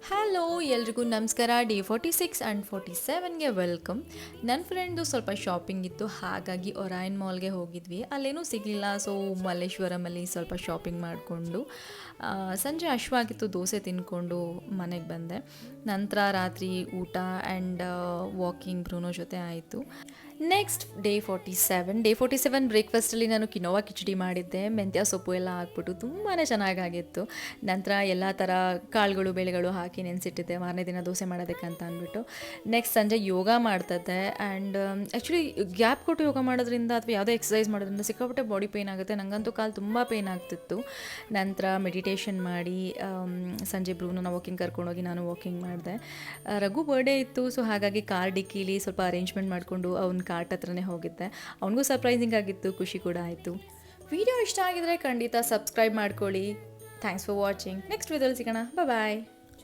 Hello ಎಲ್ರಿಗೂ ನಮಸ್ಕಾರ. Day 46 and 47ಗೆ ವೆಲ್ಕಮ್. ನನ್ನ ಫ್ರೆಂಡ್ದು ಸ್ವಲ್ಪ ಶಾಪಿಂಗ್ ಇತ್ತು, ಹಾಗಾಗಿ ಒರಾಯನ್ ಮಾಲ್ಗೆ ಹೋಗಿದ್ವಿ. ಅಲ್ಲೇನೂ ಸಿಗಲಿಲ್ಲ, ಸೊ ಮಲ್ಲೇಶ್ವರಮಲ್ಲಿ ಸ್ವಲ್ಪ ಶಾಪಿಂಗ್ ಮಾಡಿಕೊಂಡು ಸಂಜೆ ಹಶ್ವಾಗಿತ್ತು, ದೋಸೆ ತಿಂದ್ಕೊಂಡು ಮನೆಗೆ ಬಂದೆ. ನಂತರ ರಾತ್ರಿ ಊಟ ಆ್ಯಂಡ್ ವಾಕಿಂಗ್ ಬ್ರೂನೋ ಜೊತೆ ಆಯಿತು. ನೆಕ್ಸ್ಟ್ ಡೇ 47 ಬ್ರೇಕ್ಫಾಸ್ಟಲ್ಲಿ ನಾನು ಕಿನೋವಾ ಕಿಚಡಿ ಮಾಡಿದ್ದೆ. ಮೆಂತ್ಯ ಸೊಪ್ಪು ಎಲ್ಲ ಹಾಕ್ಬಿಟ್ಟು ತುಂಬಾ ಚೆನ್ನಾಗಾಗಿತ್ತು. ನಂತರ ಎಲ್ಲ ಥರ ಕಾಳುಗಳು ಬೇಳೆಗಳು ಹಾಕಿ ನೆನೆಸಿಟ್ಟಿದ್ದೆ ಮಾರನೇ ದಿನ ದೋಸೆ ಮಾಡೋದಕ್ಕಂತ ಅಂದ್ಬಿಟ್ಟು. ನೆಕ್ಸ್ಟ್ ಸಂಜೆ ಯೋಗ ಮಾಡ್ತಿದ್ದೆ. ಆ್ಯಂಡ್ ಆ್ಯಕ್ಚುಲಿ ಗ್ಯಾಪ್ ಕೊಟ್ಟು ಯೋಗ ಮಾಡೋದ್ರಿಂದ ಅಥವಾ ಯಾವುದೇ ಎಕ್ಸಸೈಸ್ ಮಾಡೋದ್ರಿಂದ ಸಿಕ್ಕಾಪಟ್ಟೆ ಬಾಡಿ ಪೇಯ್ನ್ ಆಗುತ್ತೆ. ನನಗಂತೂ ಕಾಲು ತುಂಬ ಪೇಯ್ನ್ ಆಗ್ತಿತ್ತು. ನಂತರ ಮೆಡಿಟೇಷನ್ ಮಾಡಿ ಸಂಜೆ ಬ್ರೂನ ವಾಕಿಂಗ್ ಕರ್ಕೊಂಡೋಗಿ ನಾನು ವಾಕಿಂಗ್ ಮಾಡಿದೆ. ರಘು ಬರ್ಡೇ ಇತ್ತು, ಸೊ ಹಾಗಾಗಿ ಕಾರ್ ಡಿಕ್ಕೀಲಿ ಸ್ವಲ್ಪ ಅರೇಂಜ್ಮೆಂಟ್ ಮಾಡಿಕೊಂಡು ಅವ್ನ ಕಾರ್ಟ್ ಹತ್ರನೇ ಹೋಗಿದ್ದೆ. ಅವನಿಗೂ ಸರ್ಪ್ರೈಸಿಂಗ್ ಆಗಿತ್ತು, ಖುಷಿ ಕೂಡ ಆಯಿತು. ವಿಡಿಯೋ ಇಷ್ಟ ಆಗಿದ್ರೆ ಖಂಡಿತ ಸಬ್ಸ್ಕ್ರೈಬ್ ಮಾಡ್ಕೊಳ್ಳಿ. Thanks for watching. ನೆಕ್ಸ್ಟ್ ವಿಡಿಯೋದಲ್ಲಿ ಸಿಗೋಣ. ಬಾಯ್.